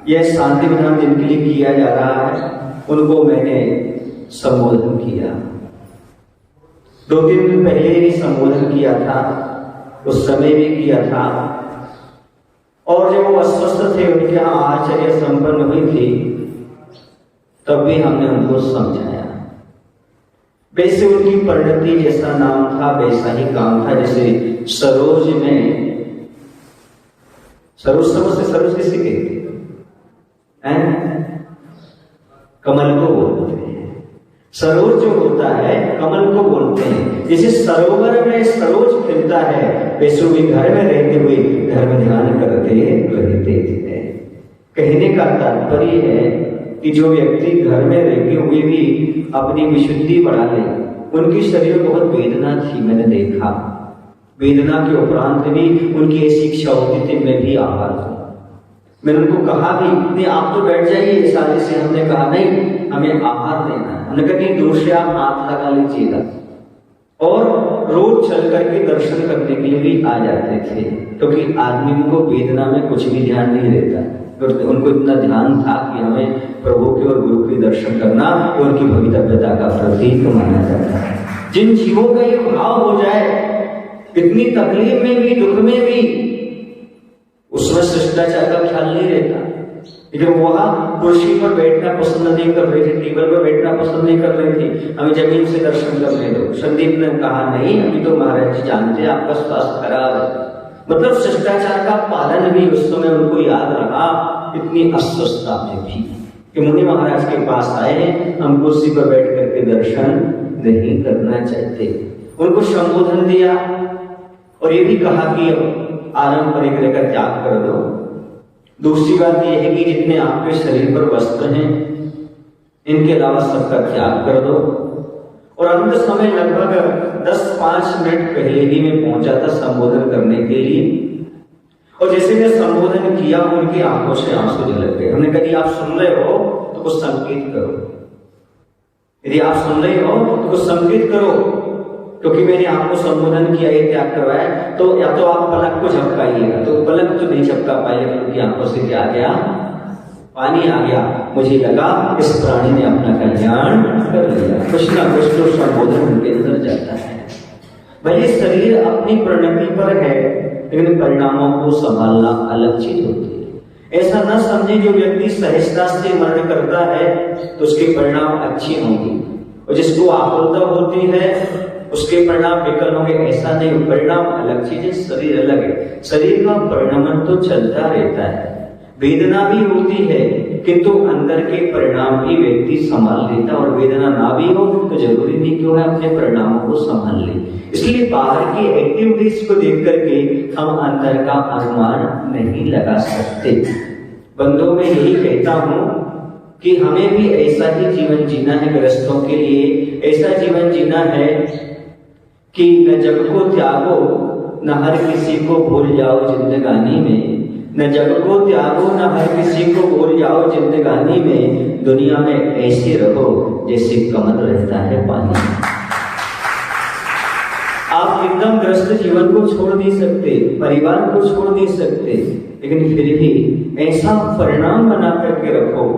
यह शांति विधान जिनके लिए किया जा रहा है उनको मैंने संबोधन किया। 2-3 दिन पहले भी संबोधन किया था, उस समय भी किया था। और जब वो अस्वस्थ थे, उनके यहाँ आचर्य संपन्न हुई थी, तब भी हमने उनको समझाया। वैसे उनकी परिणति जैसा नाम था वैसा ही काम था। जैसे सरोज में, सरोज समझते, सरोज किसे कहते हैं? कमल को बोलते हैं। सरोज जो होता है कमल को बोलते हैं। जैसे सरोवर में सरोज खिलता है, वैसे भी घर में रहते हुए घर में ध्यान करते रहते थे। कहने का तात्पर्य है कि जो व्यक्ति घर में रहते हुए भी अपनी विशुद्धि बढ़ा ले, उनके शरीर में बहुत वेदना थी, मैंने देखा। वेदना के उपरांत भी उनकी ऐसी इच्छा होती थी मैं भी आहार दूं। मैंने उनको कहा भी नहीं, आप तो बैठ जाइए साले से। हमने कहा नहीं, हमें आहार देना है। हमने कहा नहीं, दूर से आप हाथ लगा लीजिएगा। और रोज चल करके दर्शन करने के लिए भी आ जाते थे, क्योंकि आदमी को वेदना में कुछ भी ध्यान नहीं रहता। तो उनको इतना ध्यान था कि हमें प्रभु के और गुरु के दर्शन करना उनकी भवितव्यता का प्रतीक माना जाता है। जिन जीवों का ये भाव हो जाए, इतनी तकलीफ में भी, दुख में भी, उसमें शिष्टाचार का ख्याल नहीं रहता। लेकिन वहां कुर्सी पर बैठना पसंद नहीं कर रही थी, टेबल पर बैठना पसंद नहीं कर रही थी, हमें जमीन से दर्शन करने दो। संदीप ने कहा नहीं, अभी तो महाराज जी जानते हैं आपका स्वास्थ्य खराब है। मतलब शिष्टाचार का पालन भी उस समय उनको याद रहा, इतनी अस्वस्थता में भी कि मुनि महाराज के पास आए, हम कुर्सी पर बैठ करके दर्शन नहीं करना चाहते। उनको संबोधन दिया और ये भी कहा कि आरंभ परिग्रह का त्याग कर दो। दूसरी बात यह है कि जितने आपके शरीर पर वस्त्र हैं, इनके अलावा सबका त्याग कर दो। और अंत समय लगभग 10-5 मिनट पहले ही मैं पहुंचा था संबोधन करने के लिए। और जैसे मैं संबोधन किया, उनकी आंखों से आंसू झलक गए। हमने कहा आप सुन रहे हो तो कुछ संकेत करो, यदि आप सुन रहे हो तो कुछ संकेत करो, क्योंकि मैंने आपको संबोधन किया, ये त्याग करवाया, तो या तो आप पलक को झपकाइएगा। तो पलक तो नहीं झपका पाए, उनकी आंखों से क्या आ गया? पानी आ गया। मुझे लगा इस प्राणी ने अपना कल्याण कर लिया। कुछ ना कुछ तो संबोधन उनके अंदर जाता है। भले शरीर अपनी परिणति पर है, लेकिन परिणामों को संभालना अलक्षित होती है। ऐसा न समझे जो व्यक्ति सहजता से मरण करता है तो उसके परिणाम अच्छे होंगे, और जिसको आकुलता होती है उसके परिणाम विकल होंगे, ऐसा नहीं। परिणाम अलग चीज है, शरीर अलग है। शरीर का परिणाम तो चलता रहता है, वेदना भी होती है, किंतु अंदर के परिणाम भी व्यक्ति संभाल लेता। और वेदना ना भी हो तो जरूरी नहीं क्यों है अपने परिणामों को संभाल ले। इसलिए बाहर की एक्टिविटीज को देख करके हम अंदर का अनुमान नहीं लगा सकते। बंधुओं में यही कहता हूं कि हमें भी ऐसा ही जीवन जीना है। गृहस्थों के लिए ऐसा जीवन जीना है कि न जग को त्यागो, न हर किसी को भूल जाओ जिंदगानी में। न जग को त्यागो, न हर किसी को भूल जाओ जिंदगानी में। दुनिया में ऐसे रहो जैसे कमल रहता है पानी में। आप एकदम ग्रस्त जीवन को छोड़ नहीं सकते, परिवार को छोड़ नहीं सकते, लेकिन फिर भी ऐसा परिणाम बना करके रखो,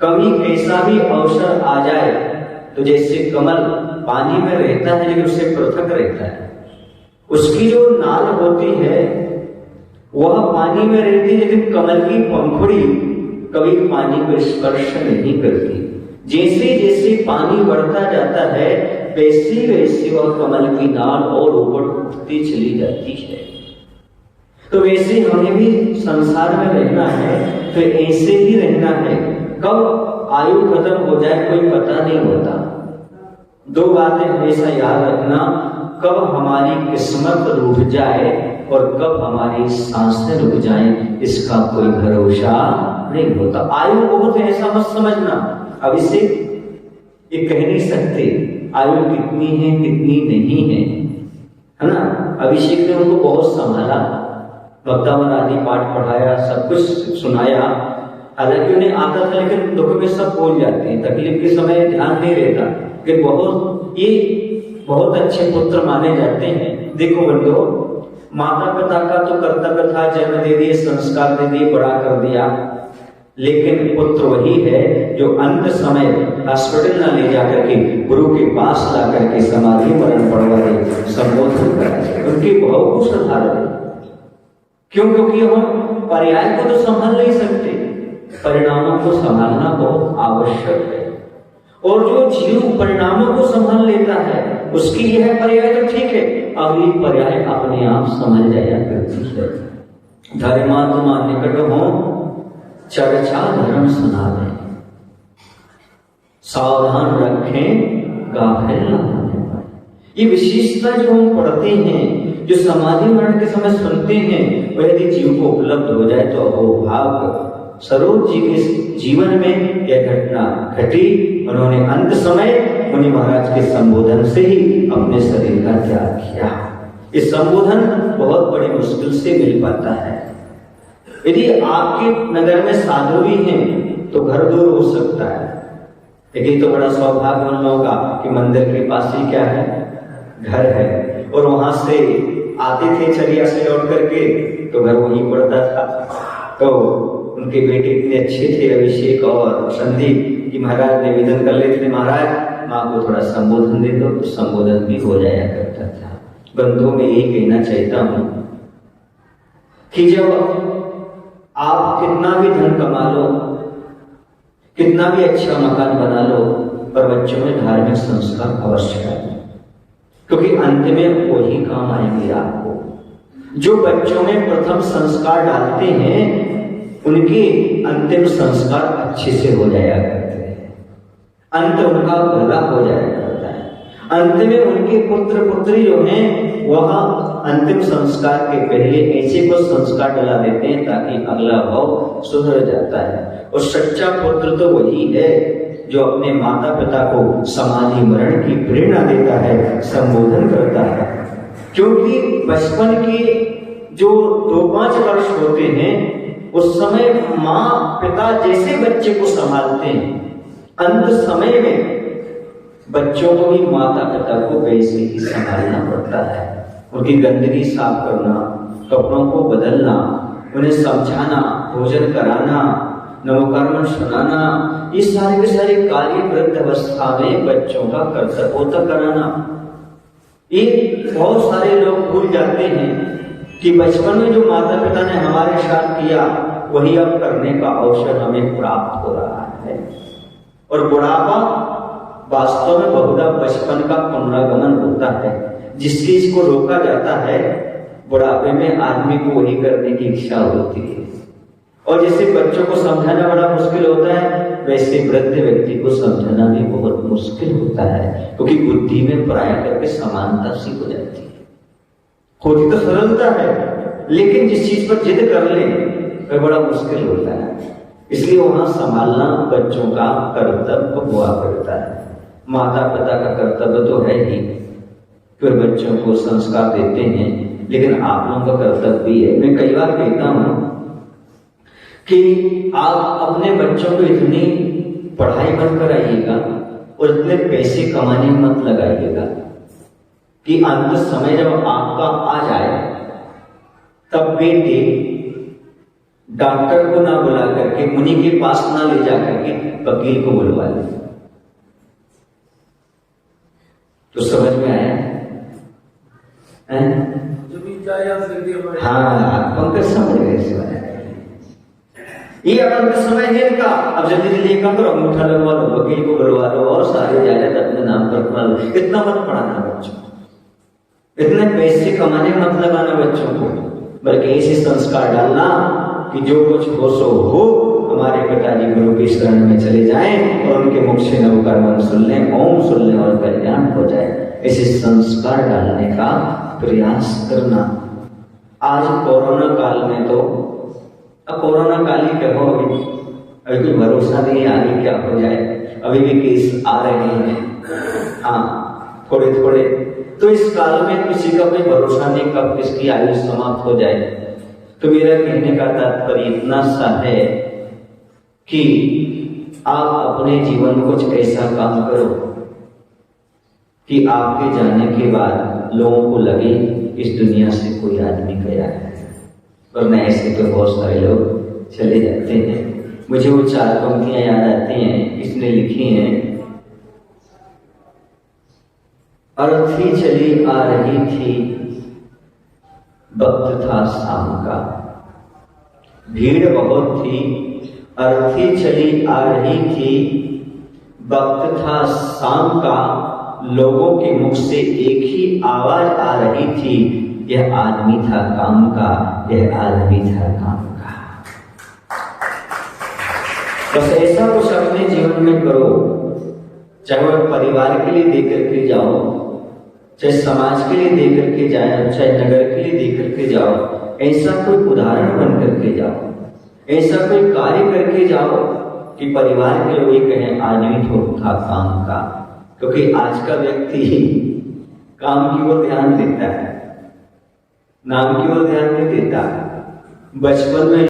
कभी ऐसा भी अवसर आ जाए तो जैसे कमल पानी में रहता है लेकिन उससे पृथक रहता है, उसकी जो नाल होती है वह पानी में रहती है, लेकिन कमल की पंखुड़ी कभी पानी को स्पर्श नहीं करती। जैसे जैसे पानी बढ़ता जाता है वैसे वैसे वह कमल की नाल और ऊपर उठती चली जाती है। तो वैसे हमें भी संसार में रहना है तो ऐसे ही रहना है। कब आयु खत्म हो जाए कोई पता नहीं होता। दो बातें हमेशा याद रखना, कब हमारी किस्मत रूठ जाए और कब हमारी सांसें रुक जाएं, इसका कोई भरोसा नहीं होता। आयु बहुत है ऐसा मत समझना, अब इसे ये कह नहीं सकते आयु कितनी है कितनी नहीं है ना। अभिषेक ने उनको बहुत संभाला, वक्तावन आदि पाठ पढ़ाया, सब कुछ सुनाया। हालांकि उन्हें आता था लेकिन दुख में सब भूल जाते हैं, तकलीफ के समय ध्यान नहीं रहता, कि बहुत अच्छे पुत्र माने जाते हैं। देखो बंधुओं, माता पिता का तो कर्तव्य था, जन्म दे दिए, संस्कार दे दिए, बड़ा कर दिया, लेकिन पुत्र वही है जो अंत समय हॉस्पिटल ना ले जाकर के गुरु के पास ला करके समाधि मरण पड़वा दे, संबोधन कराए, उनके भाव को सुधार दे। क्यों? क्योंकि हम पर्याय को तो संभाल नहीं सकते, परिणामों को संभालना बहुत आवश्यक है। और जो जीव परिणामों को संभाल लेता है उसकी यह पर्याय तो ठीक है, अगली पर्याय अपने आप समझ जाया करती है। धर्मात्मा निकट हो चर्चा धर्म सुना दे, सावधान रखें गाफिल न होने पाए। ये विशेषता जो हम पढ़ते हैं, जो समाधि मरण के समय सुनते हैं, वह यदि जीव को उपलब्ध हो जाए तो अहोभाग। सरोज जी के जीवन में यह घटना घटी। उन्होंने अंत समय मुनि महाराज के संबोधन से ही अपने शरीर का त्याग किया। इस संबोधन बहुत बड़ी मुश्किल से मिल पाता है। यदि आपके नगर में साधु भी हैं तो घर दूर हो सकता है, लेकिन तो बड़ा सौभाग्य उन लोगों का कि मंदिर के पास ही क्या है, घर है, और वहां से आते थे चरिया से लौट करके तो घर वहीं पड़ता था। तो उनके बेटे इतने अच्छे थे अभिषेक और संदीप कि महाराज निवेदन कर लेते थे, महाराज माँ को थोड़ा संबोधन दे दो, तो संबोधन भी हो जाया करता था। बंधुओं में यही कहना चाहता हूं कि जब आप कितना भी धन कमा लो, कितना भी अच्छा मकान बना लो, पर बच्चों में धार्मिक संस्कार अवश्य है, क्योंकि अंत में वही काम आएंगे आपको। जो बच्चों में प्रथम संस्कार डालते हैं उनके अंतिम संस्कार अच्छे से हो जाया करते हैं, अंत उनका भला हो जाया करता है। अंत में उनके पुत्र पुत्री जो हैं वह अंतिम संस्कार के पहले ऐसे को संस्कार डला देते हैं ताकि अगला भाव सुधर जाता है। और सच्चा पुत्र तो वही है जो अपने माता पिता को समाधि मरण की प्रेरणा देता है, संबोधन करता है। क्योंकि बचपन के जो 2-5 वर्ष होते हैं उस समय माँ पिता जैसे बच्चे को संभालते हैं, अंत समय में बच्चों को भी माता पिता को वैसे ही संभालना पड़ता है। उनकी गंदगी साफ करना, कपड़ों को बदलना, उन्हें समझाना, भोजन कराना, नवकर्म सुनाना, ये सारे के सारे कार्य वृद्ध अवस्था में बच्चों का कर्तव्य कराना। ये बहुत सारे लोग भूल जाते हैं कि बचपन में जो माता पिता ने हमारे साथ किया वही अब करने का अवसर हमें प्राप्त हो रहा है। और बुढ़ापा वास्तव में बहुधा बचपन का पुनरागमन होता है। जिस चीज को रोका जाता है बुढ़ापे में आदमी को वही करने की इच्छा होती है। और जैसे बच्चों को समझाना बड़ा मुश्किल होता है, वैसे वृद्ध व्यक्ति को समझाना भी बहुत मुश्किल होता है, क्योंकि बुद्धि में प्राय करके समानता सी हो जाती है। होती तो सरलता है, लेकिन जिस चीज पर जिद कर ले वह बड़ा मुश्किल होता है। इसलिए वहां संभालना बच्चों का कर्तव्य हुआ करता है। माता पिता का कर्तव्य तो है ही, फिर बच्चों को संस्कार देते हैं, लेकिन आप लोगों का कर्तव्य भी है। मैं कई बार कहता हूं कि आप अपने बच्चों को इतनी पढ़ाई मत कराइएगा और इतने पैसे कमाने में मत लगाइएगा कि अंत समय जब आपका आ जाए तब बेटे डॉक्टर को ना बुला करके, मुनि के पास ना ले जा करके वकील को बुलवा ले। तो समझ में आया? हाँ, पंकज समझ गए इस बात। ये अंत समय है इनका। अब जल्दी जल्दी काम करो, अंगूठा लगवा लो, वकील को बुलवा लो और सारे जायदाद अपने नाम पर बना लो। इतना मत पढ़ाना बच्चों, इतने पैसे कमाने मत लगाना बच्चों को, बल्कि ऐसे संस्कार डालना कि जो कुछ हो सो हो, हमारे पिताजी गुरु की शरण में चले जाएं और उनके मुख से नवकर्म सुन लें, ओम सुन लें और कल्याण हो जाए। ऐसे संस्कार डालने का प्रयास करना। आज कोरोना काल में तो, अब कोरोना काल ही कहो, अभी कोई भरोसा नहीं आगे क्या हो जाए। अभी भी केस आ रहे हैं, हाँ थोड़े थोड़े। तो इस काल में किसी का कोई भरोसा नहीं कब किसकी आयु समाप्त हो जाए। तो मेरा कहने का तात्पर्य इतना सा है कि आप अपने जीवन में कुछ ऐसा काम करो कि आपके जाने के बाद लोगों को लगे इस दुनिया से कोई आदमी गया है। वरना ऐसे तो बहुत सारे लोग चले जाते हैं। मुझे वो 4 पंक्तियां याद आती हैं, इसने लिखी हैं। अर्थी चली आ रही थी, वक्त था शाम का, भीड़ बहुत थी, अर्थी चली आ रही थी, वक्त था शाम का, लोगों के मुख से एक ही आवाज आ रही थी, यह आदमी था काम का, यह आदमी था काम का। बस ऐसा कुछ अपने जीवन में करो, चाहे वह परिवार के लिए दे करके जाओ, चाहे समाज के लिए दे करके जाए, चाहे नगर के लिए दे करके जाओ, ऐसा कोई उदाहरण बन करके जाओ, ऐसा कोई कार्य करके जाओ कि परिवार के लोग ये कहें आदमी तो था काम का। क्योंकि आज का व्यक्ति काम की ओर ध्यान देता है, नाम की ओर ध्यान नहीं देता। बचपन में